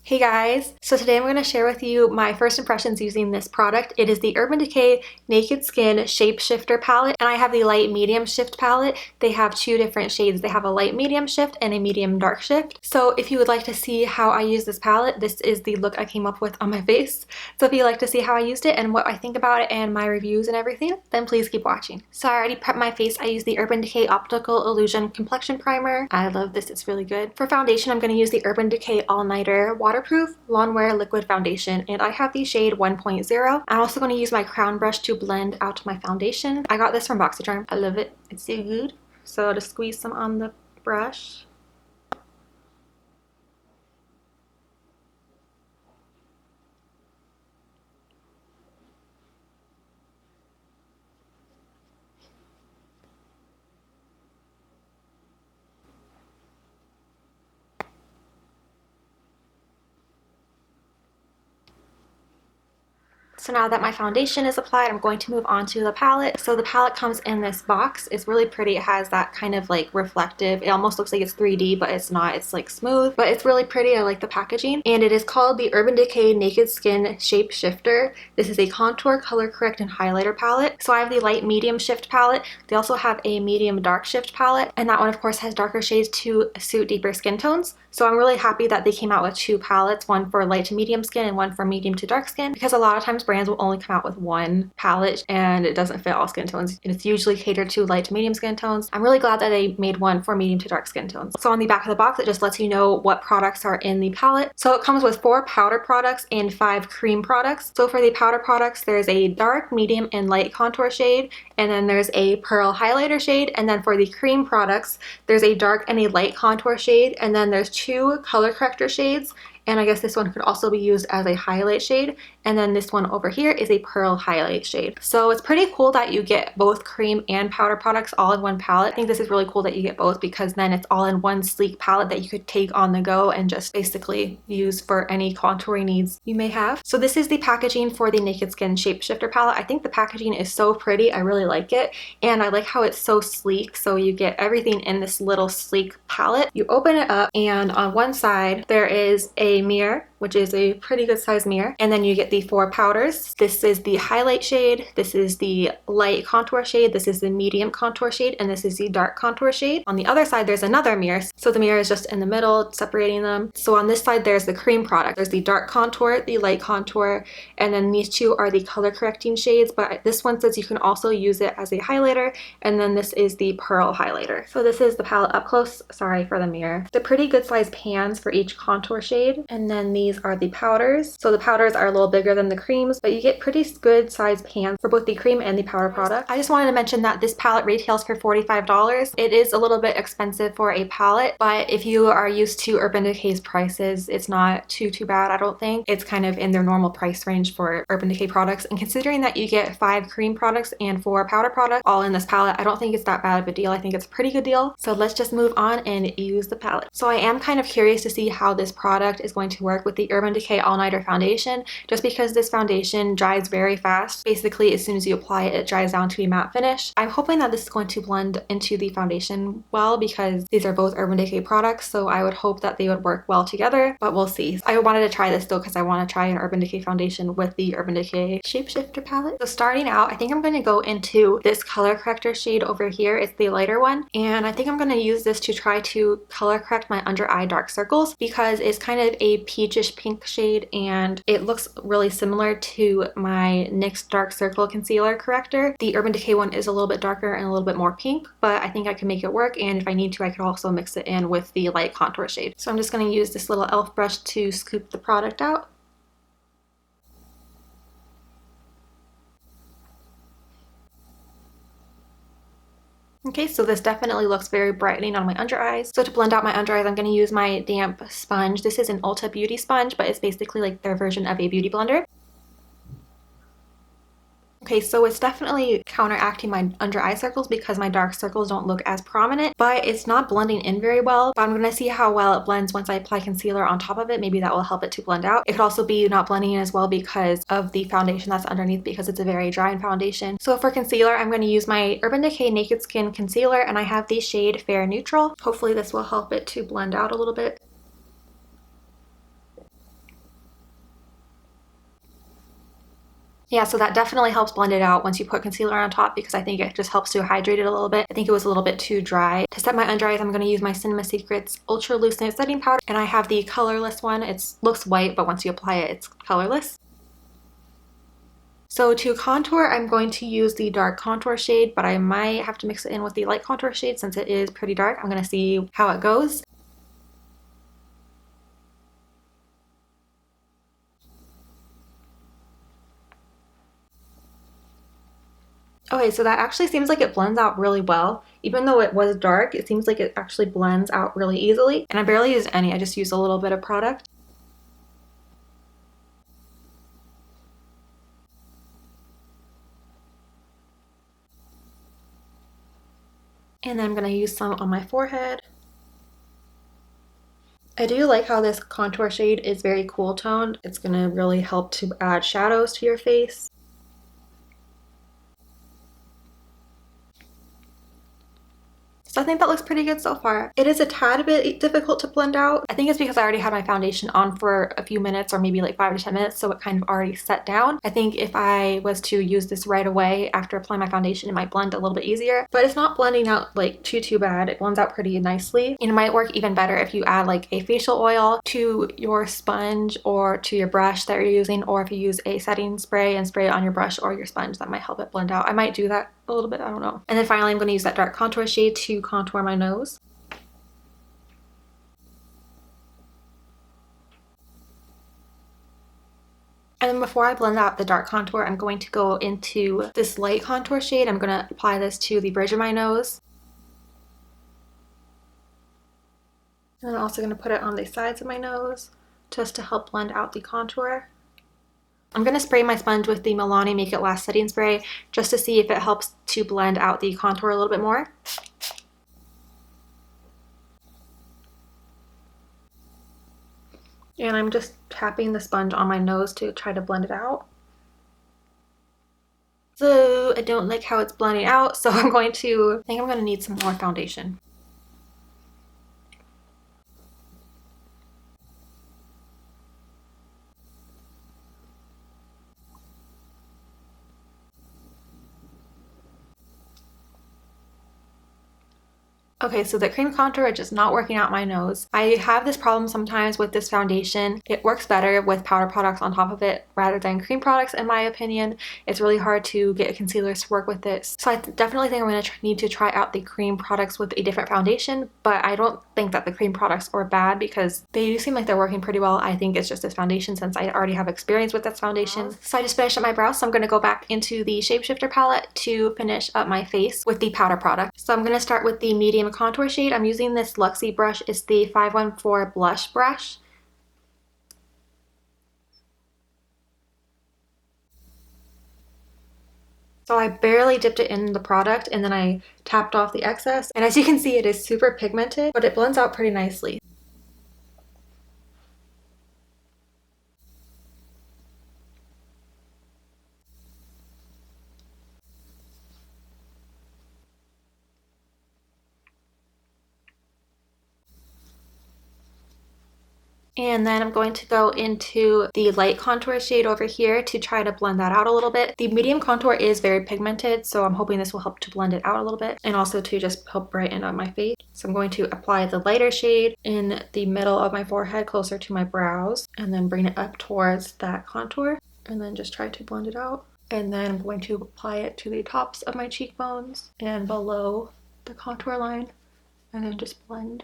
Hey guys, so today I'm going to share with you my first impressions using this product. It is the Urban Decay Naked Skin Shapeshifter palette, and I have the light medium shift palette. They have two different shades. They have a light medium shift and a medium dark shift. So if you would like to see how I use this palette, this is the look I came up with on my face. So if you'd like to see how I used it and what I think about it and my reviews and everything, then please keep watching. So I already prepped my face. I use the Urban Decay Optical Illusion Complexion Primer. I love this, it's really good. For foundation, I'm going to use the Urban Decay All Nighter Waterproof Lawnwear Liquid Foundation, and I have the shade 1.0. I'm also going to use my crown brush to blend out my foundation. I got this from BoxyCharm. I love it. It's so good. So to squeeze some on the brush. So now that my foundation is applied, I'm going to move on to the palette. So the palette comes in this box. It's really pretty. It has that kind of like reflective, it almost looks like it's 3D, but it's not. It's like smooth, but it's really pretty. I like the packaging. And it is called the Urban Decay Naked Skin Shapeshifter. This is a contour, color correct, and highlighter palette. So I have the light medium shift palette. They also have a medium dark shift palette, and that one of course has darker shades to suit deeper skin tones. So I'm really happy that they came out with two palettes, one for light to medium skin and one for medium to dark skin, because a lot of times brands will only come out with one palette and it doesn't fit all skin tones. It's usually catered to light to medium skin tones. I'm really glad that they made one for medium to dark skin tones. So on the back of the box, it just lets you know what products are in the palette. So it comes with 4 powder products and 5 cream products. So for the powder products, there's a dark, medium, and light contour shade, and then there's a pearl highlighter shade, and then for the cream products, there's a dark and a light contour shade, and then there's 2 color corrector shades, and I guess this one could also be used as a highlight shade, and then this one over here is a pearl highlight shade. So it's pretty cool that you get both cream and powder products all in one palette. I think this is really cool that you get both, because then it's all in one sleek palette that you could take on the go and just basically use for any contouring needs you may have. So this is the packaging for the Naked Skin Shapeshifter palette. I think the packaging is so pretty. I really like it, and I like how it's so sleek. So you get everything in this little sleek palette. You open it up, and on one side there is a mirror, which is a pretty good size mirror, and then you get the 4 powders. This is the highlight shade, this is the light contour shade, this is the medium contour shade, and this is the dark contour shade. On the other side there's another mirror, so the mirror is just in the middle separating them. So on this side there's the cream product. There's the dark contour, the light contour, and then these 2 are the color correcting shades, but this one says you can also use it as a highlighter, and then this is the pearl highlighter. So this is the palette up close. Sorry for the mirror. They're pretty good size pans for each contour shade, and then these are the powders. So the powders are a little bigger than the creams, but you get pretty good size pans for both the cream and the powder product. I just wanted to mention that this palette retails for $45. It is a little bit expensive for a palette, but if you are used to Urban Decay's prices, it's not too bad, I don't think. It's kind of in their normal price range for Urban Decay products, and considering that you get 5 cream products and 4 powder products all in this palette, I don't think it's that bad of a deal. I think it's a pretty good deal. So let's just move on and use the palette. So I am kind of curious to see how this product is going to work with the Urban Decay All Nighter Foundation, just because this foundation dries very fast. Basically, as soon as you apply it, it dries down to a matte finish. I'm hoping that this is going to blend into the foundation well, because these are both Urban Decay products, so I would hope that they would work well together, but we'll see. I wanted to try this though because I want to try an Urban Decay foundation with the Urban Decay Shapeshifter palette. So starting out, I think I'm going to go into this color corrector shade over here. It's the lighter one, and I think I'm going to use this to try to color correct my under eye dark circles, because it's kind of a peachish pink shade and it looks really similar to my NYX Dark Circle Concealer Corrector. The Urban Decay one is a little bit darker and a little bit more pink, but I think I can make it work, and if I need to, I could also mix it in with the light contour shade. So I'm just going to use this little e.l.f. brush to scoop the product out. Okay, so this definitely looks very brightening on my under eyes. So to blend out my under eyes, I'm going to use my damp sponge. This is an Ulta Beauty sponge, but it's basically like their version of a beauty blender. Okay, so it's definitely counteracting my under eye circles because my dark circles don't look as prominent, but it's not blending in very well. But I'm going to see how well it blends once I apply concealer on top of it. Maybe that will help it to blend out. It could also be not blending in as well because of the foundation that's underneath, because it's a very drying foundation. So for concealer, I'm going to use my Urban Decay Naked Skin Concealer, and I have the shade Fair Neutral. Hopefully this will help it to blend out a little bit. Yeah, so that definitely helps blend it out once you put concealer on top, because I think it just helps to hydrate it a little bit. I think it was a little bit too dry. To set my under eyes, I'm going to use my Cinema Secrets Ultra Lucent Setting Powder, and I have the colorless one. It looks white, but once you apply it, it's colorless. So to contour, I'm going to use the dark contour shade, but I might have to mix it in with the light contour shade since it is pretty dark. I'm going to see how it goes. Okay, so that actually seems like it blends out really well. Even though it was dark, it seems like it actually blends out really easily. And I barely used any, I just used a little bit of product. And then I'm gonna use some on my forehead. I do like how this contour shade is very cool toned. It's gonna really help to add shadows to your face. So I think that looks pretty good so far. It is a tad bit difficult to blend out. I think it's because I already had my foundation on for a few minutes, or maybe like 5 to 10 minutes, so it kind of already set down. I think if I was to use this right away after applying my foundation, it might blend a little bit easier, but it's not blending out like too bad. It blends out pretty nicely. And it might work even better if you add like a facial oil to your sponge or to your brush that you're using, or if you use a setting spray and spray it on your brush or your sponge. That might help it blend out. I might do that a little bit, I don't know. And then finally, I'm going to use that dark contour shade to contour my nose. And then before I blend out the dark contour, I'm going to go into this light contour shade. I'm going to apply this to the bridge of my nose. And I'm also going to put it on the sides of my nose just to help blend out the contour. I'm going to spray my sponge with the Milani Make It Last setting spray just to see if it helps to blend out the contour a little bit more. And I'm just tapping the sponge on my nose to try to blend it out. So I don't like how it's blending out, so I think I'm going to need some more foundation. Okay, so the cream contour is just not working out my nose. I have this problem sometimes with this foundation. It works better with powder products on top of it rather than cream products, in my opinion. It's really hard to get concealers to work with this. So I definitely think I'm going to need to try out the cream products with a different foundation, but I don't think that the cream products are bad because they do seem like they're working pretty well. I think it's just this foundation since I already have experience with this foundation. So I just finished up my brows, so I'm going to go back into the Shapeshifter palette to finish up my face with the powder product. So I'm going to start with the medium contour shade. I'm using this Luxie brush. It's the 514 blush brush. So I barely dipped it in the product and then I tapped off the excess. And as you can see, it is super pigmented, but it blends out pretty nicely. And then I'm going to go into the light contour shade over here to try to blend that out a little bit. The medium contour is very pigmented, so I'm hoping this will help to blend it out a little bit and also to just help brighten up my face. So I'm going to apply the lighter shade in the middle of my forehead closer to my brows and then bring it up towards that contour and then just try to blend it out. And then I'm going to apply it to the tops of my cheekbones and below the contour line and then just blend.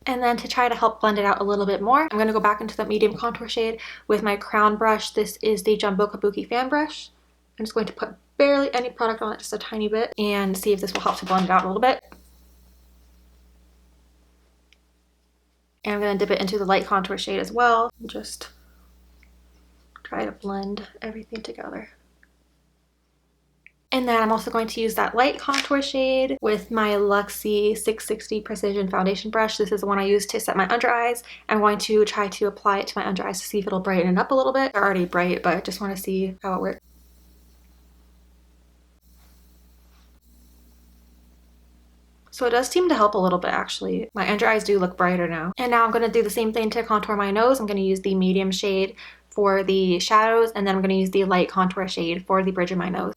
And then to try to help blend it out a little bit more, I'm going to go back into the medium contour shade with my crown brush. This is the Jumbo Kabuki fan brush. I'm just going to put barely any product on it, just a tiny bit, and see if this will help to blend it out a little bit. And I'm going to dip it into the light contour shade as well, and just try to blend everything together. And then I'm also going to use that light contour shade with my Luxie 660 Precision Foundation brush. This is the one I use to set my under eyes. I'm going to try to apply it to my under eyes to see if it'll brighten it up a little bit. They're already bright, but I just want to see how it works. So it does seem to help a little bit actually. My under eyes do look brighter now. And now I'm going to do the same thing to contour my nose. I'm going to use the medium shade for the shadows, and then I'm going to use the light contour shade for the bridge of my nose.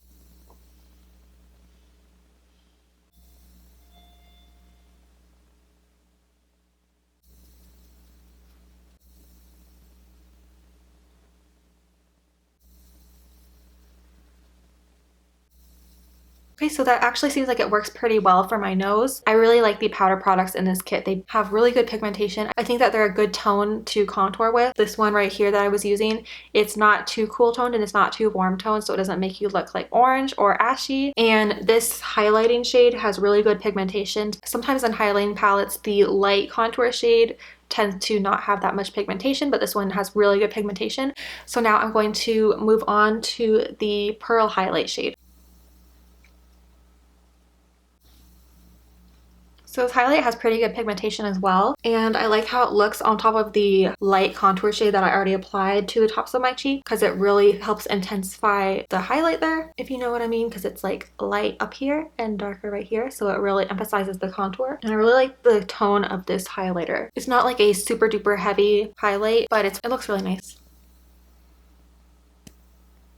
Okay, so that actually seems like it works pretty well for my nose. I really like the powder products in this kit. They have really good pigmentation. I think that they're a good tone to contour with. This one right here that I was using, it's not too cool toned and it's not too warm toned, so it doesn't make you look like orange or ashy. And this highlighting shade has really good pigmentation. Sometimes in highlighting palettes, the light contour shade tends to not have that much pigmentation, but this one has really good pigmentation. So now I'm going to move on to the Pearl highlight shade. So this highlight has pretty good pigmentation as well, and I like how it looks on top of the light contour shade that I already applied to the tops of my cheek, because it really helps intensify the highlight there, if you know what I mean, because it's like light up here and darker right here, so it really emphasizes the contour. And I really like the tone of this highlighter. It's not like a super duper heavy highlight, but it looks really nice.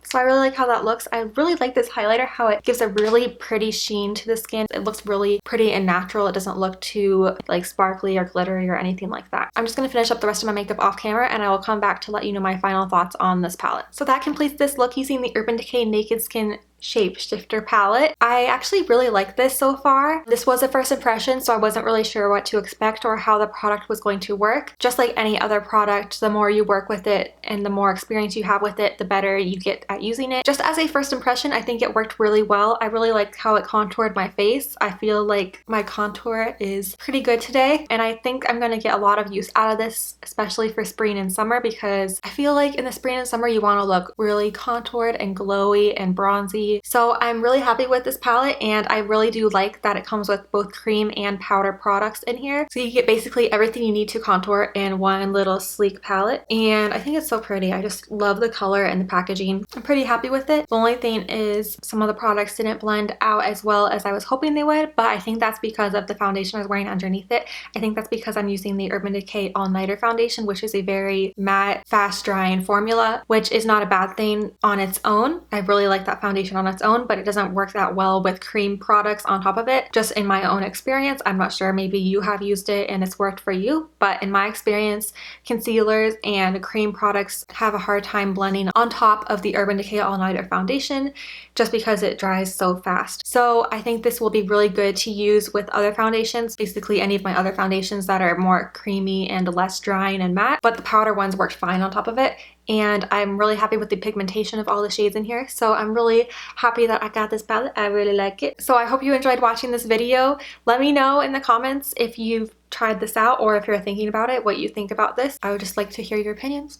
So I really like how that looks. I really like this highlighter, how it gives a really pretty sheen to the skin. It looks really pretty and natural. It doesn't look too like sparkly or glittery or anything like that. I'm just going to finish up the rest of my makeup off camera, and I will come back to let you know my final thoughts on this palette. So that completes this look using the Urban Decay Naked Skin Shapeshifter palette. I actually really like this so far. This was a first impression, so I wasn't really sure what to expect or how the product was going to work. Just like any other product, the more you work with it and the more experience you have with it, the better you get at using it. Just as a first impression, I think it worked really well. I really liked how it contoured my face. I feel like my contour is pretty good today, and I think I'm going to get a lot of use out of this, especially for spring and summer, because I feel like in the spring and summer you want to look really contoured and glowy and bronzy. So I'm really happy with this palette, and I really do like that it comes with both cream and powder products in here. So you get basically everything you need to contour in one little sleek palette, and I think it's so pretty. I just love the color and the packaging. I'm pretty happy with it. The only thing is some of the products didn't blend out as well as I was hoping they would, but I think that's because of the foundation I was wearing underneath it. I think that's because I'm using the Urban Decay All Nighter foundation, which is a very matte, fast drying formula, which is not a bad thing on its own. I really like that foundation on its own, but it doesn't work that well with cream products on top of it. Just in my own experience, I'm not sure, maybe you have used it and it's worked for you, but in my experience, concealers and cream products have a hard time blending on top of the Urban Decay All Nighter foundation just because it dries so fast. So I think this will be really good to use with other foundations, basically any of my other foundations that are more creamy and less drying and matte, but the powder ones worked fine on top of it. And I'm really happy with the pigmentation of all the shades in here, so I'm really happy that I got this palette. I really like it. So I hope you enjoyed watching this video. Let me know in the comments if you've tried this out or if you're thinking about it, what you think about this. I would just like to hear your opinions.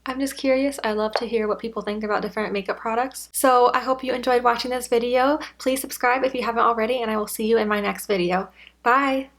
I'm just curious. I love to hear what people think about different makeup products. So I hope you enjoyed watching this video. Please subscribe if you haven't already, and I will see you in my next video. Bye!